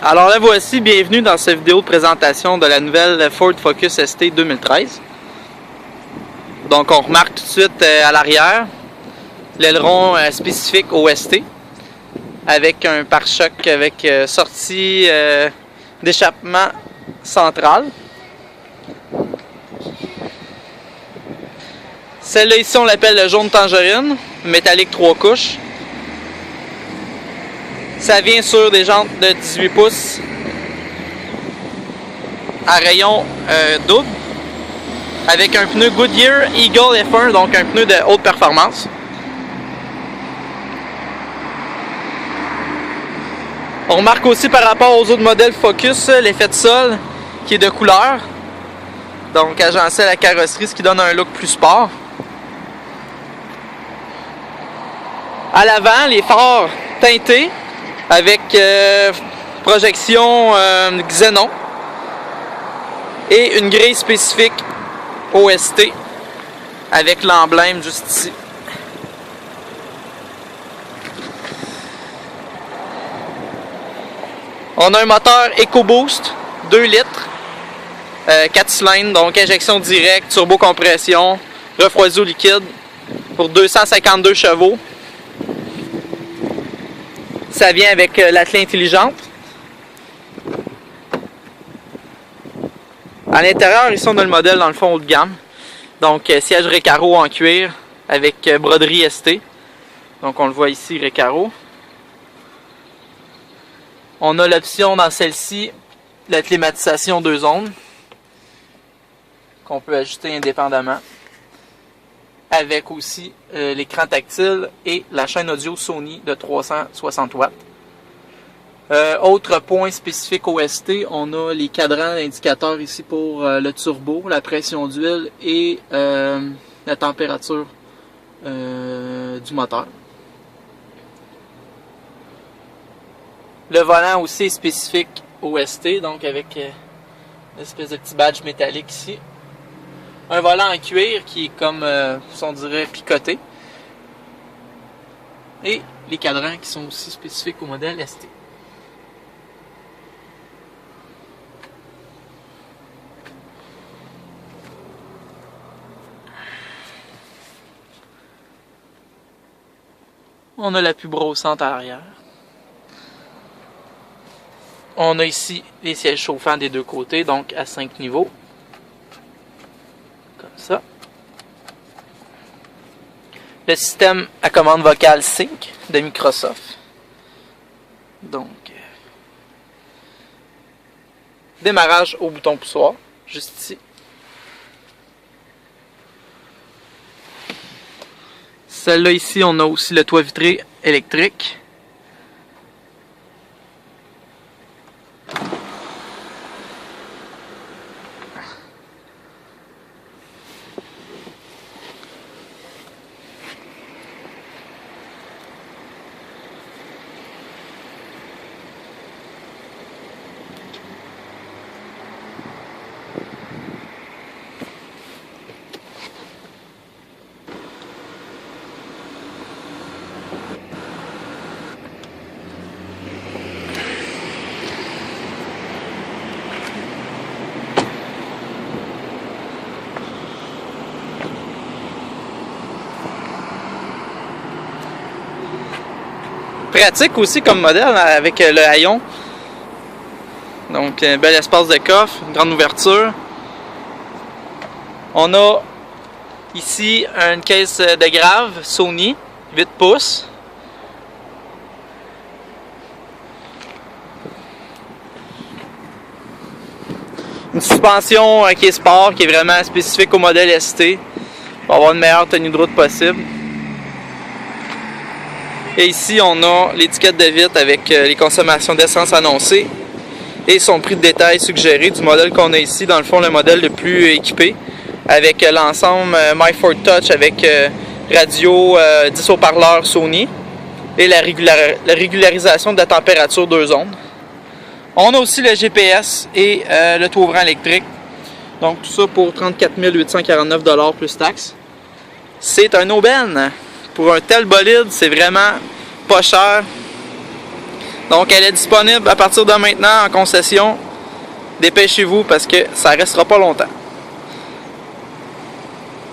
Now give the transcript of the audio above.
Alors la voici, bienvenue dans cette vidéo de présentation de la nouvelle Ford Focus ST 2013. Donc on remarque tout de suite à l'arrière l'aileron spécifique au ST avec un pare-choc avec sortie d'échappement centrale. Celle-là ici on l'appelle le jaune tangerine, métallique 3 couches. Ça vient sur des jantes de 18 pouces à rayon double avec un pneu Goodyear Eagle F1, donc un pneu de haute performance. On remarque aussi par rapport aux autres modèles Focus l'effet de sol qui est de couleur, donc agencé à la carrosserie, ce qui donne un look plus sport. À l'avant, les phares teintés avec projection xénon et une grille spécifique OST avec l'emblème juste ici. On a un moteur EcoBoost 2 litres, 4 cylindres, donc injection directe, turbo-compression, refroidi au liquide pour 252 chevaux. Ça vient avec l'attelé intelligente. À l'intérieur, ici on a le modèle dans le fond haut de gamme. Donc siège Recaro en cuir avec broderie ST. Donc on le voit ici, Recaro. On a l'option dans celle-ci, la climatisation 2 zones, qu'on peut ajuster indépendamment. Avec aussi l'écran tactile et la chaîne audio Sony de 360 watts. Autre point spécifique au ST, on a les cadrans indicateurs ici pour le turbo, la pression d'huile et la température du moteur. Le volant aussi est spécifique au ST, donc avec une espèce de petit badge métallique ici. Un volant en cuir qui est comme, on dirait, picoté. Et les cadrans qui sont aussi spécifiques au modèle ST. On a la pub brossante à l'arrière. On a ici les sièges chauffants des deux côtés, donc à 5 niveaux. Comme ça. Le système à commande vocale Sync de Microsoft. Donc, démarrage au bouton poussoir, juste ici. Celle-là ici, on a aussi le toit vitré électrique. Pratique aussi comme modèle avec le haillon. Donc un bel espace de coffre, une grande ouverture. On a ici une caisse de grave Sony 8 pouces. Une suspension qui est sport, qui est vraiment spécifique au modèle ST pour avoir une meilleure tenue de route possible. Et ici, on a l'étiquette de vitre avec les consommations d'essence annoncées et son prix de détail suggéré du modèle qu'on a ici. Dans le fond, le modèle le plus équipé avec l'ensemble My Ford Touch avec radio, 10 haut-parleurs Sony et la régularisation de la température 2 zones. On a aussi le GPS et le toit ouvrant électrique. Donc tout ça pour 34 849 $ plus taxes. C'est un aubaine. Pour un tel bolide, c'est vraiment pas cher. Donc elle est disponible à partir de maintenant en concession. Dépêchez-vous parce que ça restera pas longtemps.